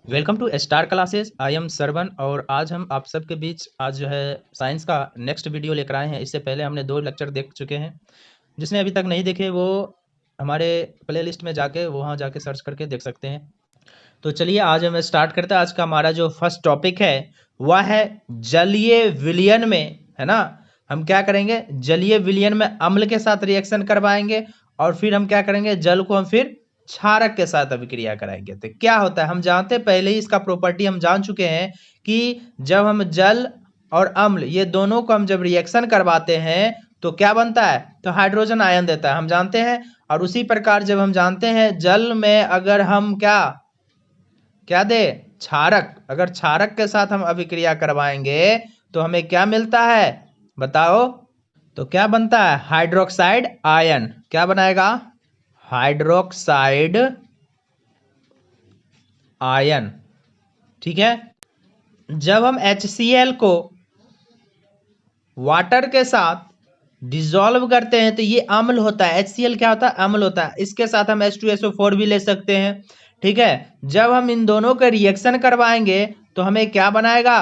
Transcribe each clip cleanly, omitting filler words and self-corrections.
Welcome to star classes. I am Sarwan और आज हम आप सबके बीच आज जो है साइंस का नेक्स्ट वीडियो लेकर आए हैं। इससे पहले हमने 2 लेक्चर देख चुके हैं। जिसने अभी तक नहीं देखे वो हमारे प्लेलिस्ट में जाके वहाँ जाके सर्च करके देख सकते हैं। तो चलिए आज हम स्टार्ट करते हैं। आज का हमारा जो फर्स्ट टॉपिक है वह है जलीय विलयन में, है ना। हम क्या करेंगे, जलीय विलयन में अम्ल के साथ रिएक्शन करवाएंगे और फिर हम क्या करेंगे, जल को हम फिर क्षारक के साथ अभिक्रिया कराएंगे। तो क्या होता है हम जानते हैं, पहले ही इसका प्रॉपर्टी हम जान चुके हैं कि जब हम जल और अम्ल ये दोनों को हम जब रिएक्शन करवाते हैं तो क्या बनता है, तो हाइड्रोजन आयन देता है, हम जानते हैं। और उसी प्रकार जब हम जानते हैं जल में अगर हम क्या दे, क्षारक, अगर क्षारक के साथ हम अभिक्रिया करवाएंगे तो हमें क्या मिलता है बताओ। तो क्या बनता है, हाइड्रोक्साइड आयन। क्या बनाएगा, हाइड्रोक्साइड आयन। ठीक है। जब हम HCl को वाटर के साथ डिसॉल्व करते हैं तो ये अम्ल होता है। HCl क्या होता है, अम्ल होता है। इसके साथ हम H2SO4 भी ले सकते हैं। ठीक है। जब हम इन दोनों का रिएक्शन करवाएंगे तो हमें क्या बनाएगा,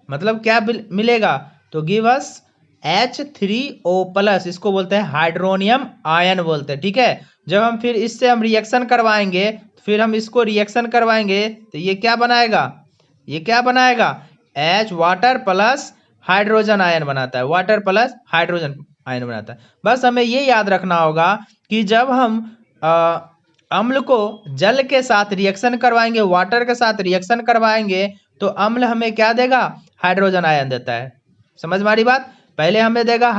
मतलब क्या मिलेगा, तो गिव अस H3O+, इसको बोलते हैं हाइड्रोनियम आयन बोलते हैं। ठीक है। जब हम फिर इससे हम रिएक्शन करवाएंगे फिर हम इसको रिएक्शन करवाएंगे तो ये क्या बनाएगा, ये क्या बनाएगा, H water plus hydrogen ion बनाता है, वाटर प्लस हाइड्रोजन आयन बनाता है। बस हमें ये याद रखना होगा कि जब हम अम्ल को जल के साथ रिएक्शन करवाएंगे, वाटर के साथ रिएक्शन करवाएंगे तो अम्ल हमें क्या देगा, हाइड्रोजन आयन देता है। समझ में आ रही बात। पहले हमें देगा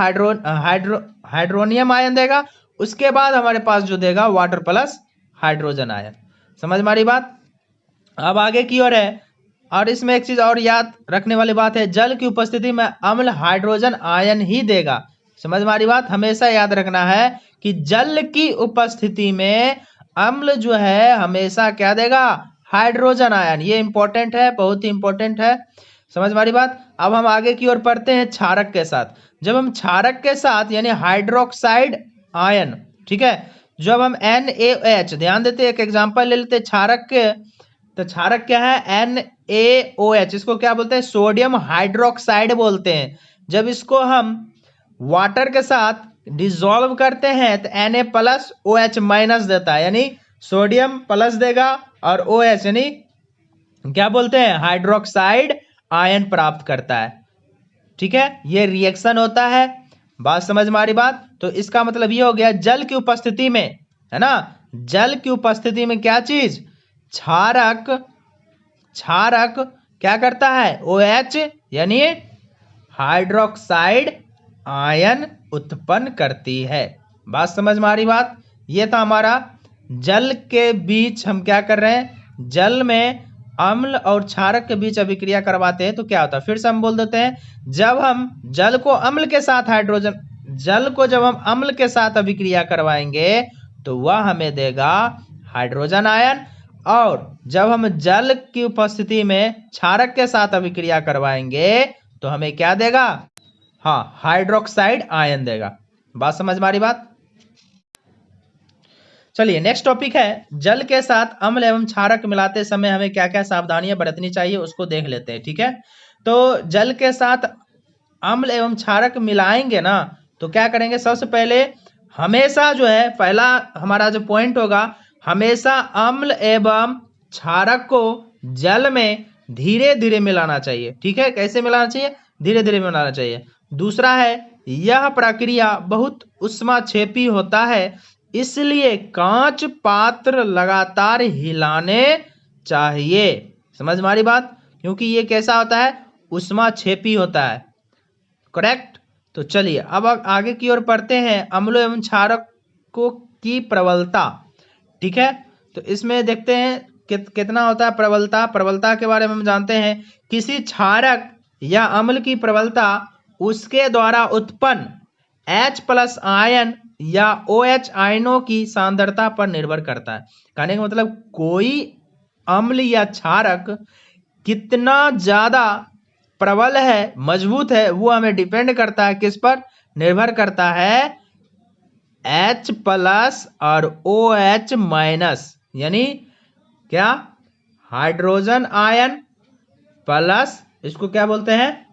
हाइड्रोनियम आयन देगा, उसके बाद हमारे पास जो देगा वाटर प्लस हाइड्रोजन आयन। समझ में आ रही बात। अब आगे की ओर है, और इसमें एक चीज और याद रखने वाली बात है, जल की उपस्थिति में अम्ल हाइड्रोजन आयन ही देगा। समझ में आ रही बात। हमेशा याद रखना है कि जल की उपस्थिति में अम्ल जो है हमेशा क्या देगा, हाइड्रोजन आयन। ये इंपॉर्टेंट है, बहुत ही इंपॉर्टेंट है। समझ में आ रही बात। अब हम आगे की ओर पढ़ते हैं क्षारक के साथ। जब हम क्षारक के साथ यानी हाइड्रोक्साइड आयन, ठीक है, जब हम NaOH, ध्यान देते एक एग्जांपल ले लेते क्षारक के। तो क्षारक क्या है, NaOH, इसको क्या बोलते हैं, सोडियम हाइड्रोक्साइड बोलते हैं। जब इसको हम वाटर के साथ डिसॉल्व करते हैं तो Na+OH- देता है, यानी सोडियम प्लस देगा और OH यानी क्या बोलते हैं, हाइड्रोक्साइड आयन प्राप्त करता है। ठीक है। ये रिएक्शन होता है। बात समझ में आ रही बात। तो इसका मतलब ये हो गया जल की उपस्थिति में, है ना, जल की उपस्थिति में क्या चीज, क्षारक, क्षारक क्या करता है, OH यानी हाइड्रोक्साइड आयन उत्पन्न करती है। बात समझ में आ रही बात। ये था हमारा जल के बीच हम क्या कर रहे हैं, जल में अम्ल और क्षारक के बीच अभिक्रिया करवाते हैं तो क्या होता है, फिर से हम बोल देते हैं। जब हम जल को अम्ल के साथ हाइड्रोजन, जल को जब हम अम्ल के साथ अभिक्रिया करवाएंगे तो वह हमें देगा हाइड्रोजन आयन, और जब हम जल की उपस्थिति में क्षारक के साथ अभिक्रिया करवाएंगे तो हमें क्या देगा, हाँ, हाइड्रोक्साइड आयन देगा। बात समझ में आ रही बात। चलिए नेक्स्ट टॉपिक है, जल के साथ अम्ल एवं क्षारक मिलाते समय हमें क्या क्या सावधानियां बरतनी चाहिए उसको देख लेते हैं। ठीक है। तो जल के साथ अम्ल एवं क्षारक मिलाएंगे ना तो क्या करेंगे, सबसे पहले हमेशा जो है पहला हमारा जो पॉइंट होगा, हमेशा अम्ल एवं क्षारक को जल में धीरे धीरे मिलाना चाहिए। ठीक है। कैसे मिलाना चाहिए, धीरे धीरे मिलाना चाहिए। दूसरा है, यह प्रक्रिया बहुत ऊष्माक्षेपी होता है, इसलिए कांच पात्र लगातार हिलाने चाहिए। समझ में आ रही बात, क्योंकि ये कैसा होता है, ऊष्माक्षेपी होता है। करेक्ट। तो चलिए अब आगे की ओर पढ़ते हैं, अम्लों एवं क्षारकों की प्रबलता। ठीक है। तो इसमें देखते हैं कितना होता है प्रबलता। प्रबलता के बारे में हम जानते हैं, किसी क्षारक या अम्ल की प्रबलता उसके द्वारा उत्पन्न H+ आयन या OH आयनों की सांद्रता पर निर्भर करता है। कहने का मतलब कोई अम्ल या क्षारक कितना ज्यादा प्रबल है, मजबूत है, वो हमें डिपेंड करता है, किस पर निर्भर करता है, H+ और OH-, यानी क्या, हाइड्रोजन आयन प्लस इसको क्या बोलते हैं,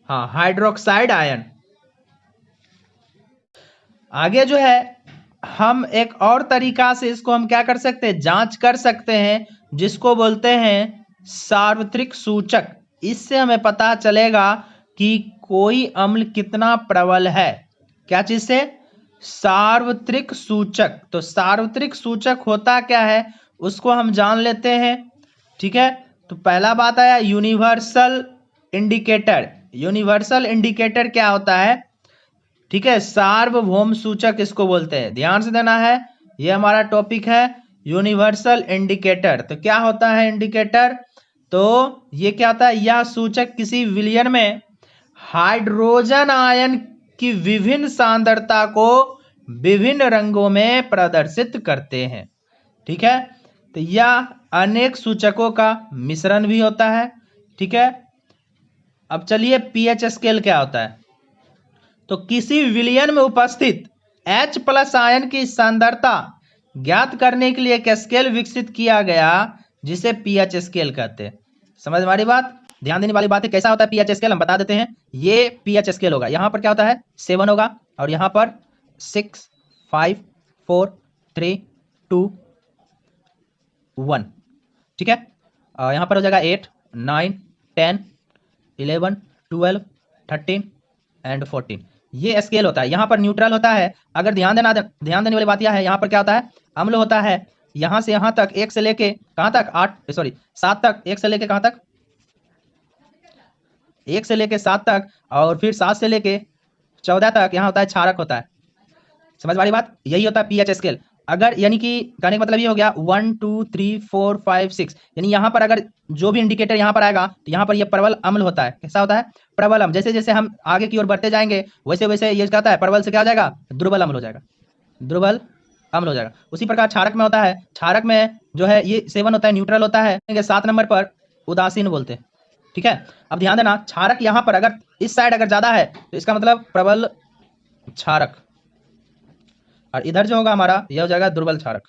हाँ, हाइड्रोक्साइड आयन। आगे जो है हम एक और तरीका से इसको हम क्या कर सकते हैं, जांच कर सकते हैं, जिसको बोलते हैं सार्वत्रिक सूचक। इससे हमें पता चलेगा कि कोई अम्ल कितना प्रबल है। क्या चीज से, सार्वत्रिक सूचक। तो सार्वत्रिक सूचक होता क्या है उसको हम जान लेते हैं, ठीक है। तो पहला बात आया यूनिवर्सल इंडिकेटर। यूनिवर्सल इंडिकेटर क्या होता है, ठीक है, सार्वभौम सूचक इसको बोलते हैं। ध्यान से देना है, ये हमारा टॉपिक है यूनिवर्सल इंडिकेटर। तो क्या होता है इंडिकेटर, तो ये क्या होता है, यह सूचक किसी विलयन में हाइड्रोजन आयन की विभिन्न सांद्रता को विभिन्न रंगों में प्रदर्शित करते हैं, ठीक है। तो यह अनेक सूचकों का मिश्रण भी होता है, ठीक है। अब चलिए पीएच स्केल क्या होता है। तो किसी विलयन में उपस्थित H+ आयन की सांद्रता ज्ञात करने के लिए एक स्केल विकसित किया गया जिसे पीएच स्केल कहते हैं। समझ में आ रही बात, ध्यान देने वाली बात है। कैसा होता है पीएच स्केल हम बता देते हैं। ये पीएच स्केल होगा, यहाँ पर क्या होता है 7 होगा और यहाँ पर 6, 5, 4, 3, 2, 1, ठीक है। यहाँ पर हो जाएगा 8, 9, 10, 11, 12, 13 एंड 14। ये स्केल होता है। यहाँ पर न्यूट्रल होता है। अगर ध्यान देने वाली बात यह है, यहाँ पर क्या होता है, अम्ल होता है। यहाँ से यहाँ तक 1 से लेके कहाँ तक 7 तक, 1 से लेके कहाँ तक, 1 से लेके 7 तक, और फिर 7 से लेके 14 तक यहाँ होता है क्षारक होता है। समझ वाली बात, यही होता है पीएच स्केल। अगर यानी कि कहने का मतलब ये हो गया 1, 2, 3, 4, 5, 6, यानी यहाँ पर अगर जो भी इंडिकेटर यहाँ पर आएगा तो यहाँ पर ये प्रबल अम्ल होता है। कैसा होता है, प्रबल अम्ल। जैसे जैसे हम आगे की ओर बढ़ते जाएंगे वैसे वैसे ये क्या होता है, प्रबल से क्या हो जाएगा, दुर्बल अम्ल हो जाएगा, दुर्बल अम्ल हो जाएगा। उसी प्रकार क्षारक में होता है, क्षारक में जो है ये 7 होता है, न्यूट्रल होता है। 7 नंबर पर उदासीन बोलते हैं, ठीक है। अब ध्यान देना, क्षारक यहाँ पर अगर इस साइड अगर ज्यादा है तो इसका मतलब प्रबल क्षारक, और इधर जो होगा हमारा यह हो जाएगा दुर्बल क्षारक।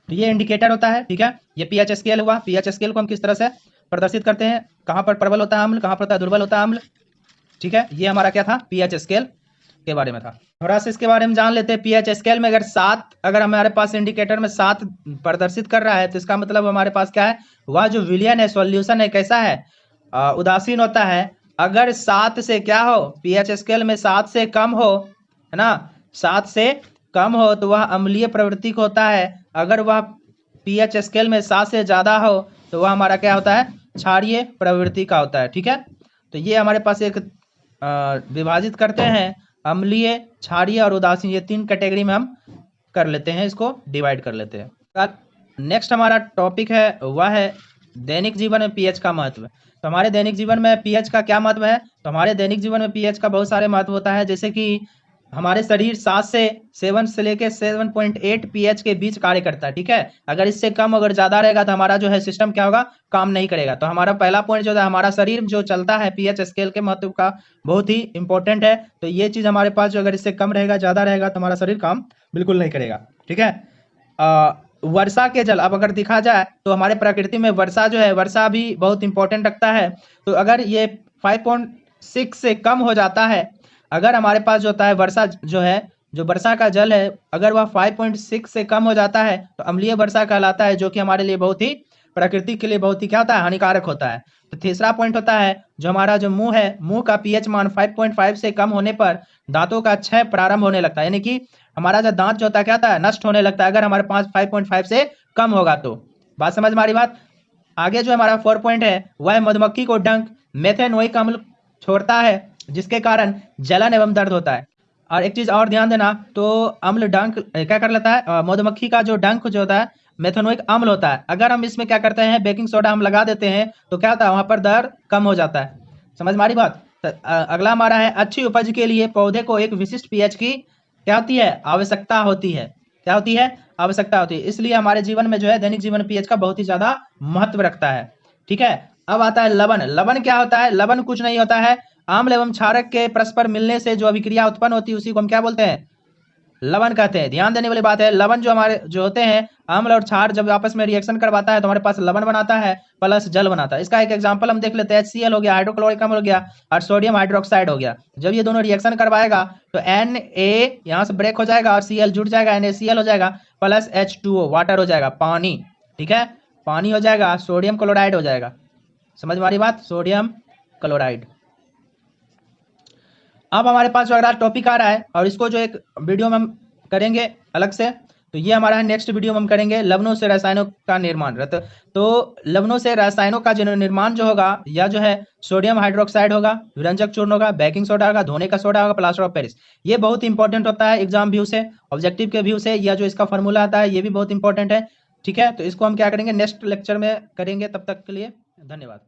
तो ये इंडिकेटर होता है, ठीक है। ये पीएच स्केल हुआ। पीएच स्केल को हम किस तरह से प्रदर्शित करते हैं, कहां पर प्रबल होता है अम्ल, कहां पर होता है दुर्बल होता है अम्ल, ठीक है। ये हमारा क्या था, पीएच स्केल के बारे में था। थोड़ा सा इसके बारे में जान लेते हैं। पीएच स्केल में अगर 7, अगर हमारे पास इंडिकेटर में 7 प्रदर्शित कर रहा है तो इसका मतलब हमारे पास क्या है, वह जो विलयन है, सॉल्यूशन है, कैसा है, उदासीन होता है। अगर 7 से क्या हो, पीएच स्केल में 7 से कम हो, है ना, 7 से कम हो तो वह अम्लीय प्रवृत्ति का होता है। अगर वह पीएच स्केल में 7 से ज्यादा हो तो वह हमारा क्या होता है, क्षारीय प्रवृत्ति का होता है, ठीक है। तो ये हमारे पास एक विभाजित करते हैं, अम्लीय, क्षारीय और उदासीन, ये 3 कैटेगरी में हम कर लेते हैं, इसको डिवाइड कर लेते हैं। नेक्स्ट हमारा टॉपिक है वह है दैनिक जीवन में पीएच का महत्व। तो हमारे दैनिक जीवन में पीएच का क्या महत्व है, तो हमारे दैनिक जीवन में पीएच का बहुत सारे महत्व होता है। जैसे कि हमारे शरीर 7 से 7 से लेके 7.8 पीएच के बीच कार्य करता है, ठीक है। अगर इससे कम अगर ज्यादा रहेगा तो हमारा जो है सिस्टम क्या होगा, काम नहीं करेगा। तो हमारा पहला पॉइंट जो है, हमारा शरीर जो चलता है पीएच स्केल के महत्व का बहुत ही इंपॉर्टेंट है। तो ये चीज हमारे पास जो अगर इससे कम रहेगा, ज्यादा रहेगा तो हमारा शरीर काम बिल्कुल नहीं करेगा, ठीक है। वर्षा के जल, अब अगर देखा जाए तो हमारे प्रकृति में वर्षा जो है, वर्षा भी बहुत इंपॉर्टेंट रखता है। तो अगर ये 5.6 से कम हो जाता है, अगर हमारे पास जो होता है वर्षा जो है, जो वर्षा का जल है, अगर वह 5.6 से कम हो जाता है तो अम्लीय वर्षा कहलाता है, जो कि हमारे लिए बहुत ही, प्रकृति के लिए बहुत ही क्या होता है, हानिकारक होता है। तो तीसरा पॉइंट होता है जो हमारा जो मुंह है, मुंह का पीएच मान 5.5 से कम होने पर दांतों का क्षय प्रारंभ होने लगता है, यानी कि हमारा जो दांत जो होता है क्या होता है, नष्ट होने लगता है अगर हमारे पास 5.5 से कम होगा तो। बात समझ में आ रही बात। आगे जो हमारा 4 पॉइंट है वह है मधुमक्खी को डंक मेथेनोइक अम्ल छोड़ता है, जिसके कारण जलन एवं दर्द होता है। और एक चीज और ध्यान देना, तो अम्ल डंक क्या कर लेता है, मधुमक्खी का जो डंक जो होता है मेथेनोइक अम्ल होता है, अगर हम इसमें क्या करते हैं, बेकिंग सोडा हम लगा देते हैं तो क्या होता है, वहां पर दर्द कम हो जाता है। समझ में आ रही बात। तो अगला हमारा है अच्छी उपज के लिए पौधे को एक विशिष्ट पीएच की क्या होती है, आवश्यकता होती है। क्या होती है, आवश्यकता होती है। इसलिए हमारे जीवन में जो है दैनिक जीवन पीएच का बहुत ही ज्यादा महत्व रखता है, ठीक है। अब आता है लवण। लवण क्या होता है, लवण कुछ नहीं होता है, आम्ल एवं क्षारक के परस्पर मिलने से जो अभिक्रिया उत्पन्न होती है उसी को हम क्या बोलते हैं? लवण कहते हैं। ध्यान देने वाली बात है, लवण जो हमारे जो होते हैं, अम्ल और क्षार जब आपस में रिएक्शन करवाता है तो हमारे पास लवण बनाता है प्लस जल बनाता है। इसका एक एग्जांपल हम देख लेते हैं। HCl हो गया, हाइड्रोक्लोरिक अम्ल हो गया, और सोडियम हाइड्रोक्साइड हो गया। जब ये दोनों रिएक्शन करवाएगा तो Na यहाँ से ब्रेक हो जाएगा और Cl जुड़ जाएगा, NaCl हो जाएगा, प्लस H2O वाटर हो जाएगा, पानी। ठीक है, पानी हो जाएगा, सोडियम क्लोराइड हो जाएगा। समझ में आ रही बात? Sodium chloride. अब हमारे पास जो अगला टॉपिक आ रहा है और इसको जो एक वीडियो में हम करेंगे अलग से, तो ये हमारा है नेक्स्ट वीडियो में हम करेंगे लवणों से रसायनों का निर्माण। तो लवणों से रसायनों का जो निर्माण जो होगा, या जो है सोडियम हाइड्रोक्साइड होगा, विरंजक चूर्ण होगा, बेकिंग सोडा होगा, धोने का सोडा होगा, प्लास्टर ऑफ पेरिस। ये बहुत इंपॉर्टेंट होता है एग्जाम व्यू से, ऑब्जेक्टिव के व्यू से, या जो इसका फॉर्मूला आता है ये भी बहुत इंपॉर्टेंट है। ठीक है, तो इसको हम क्या करेंगे नेक्स्ट लेक्चर में करेंगे। तब तक के लिए धन्यवाद।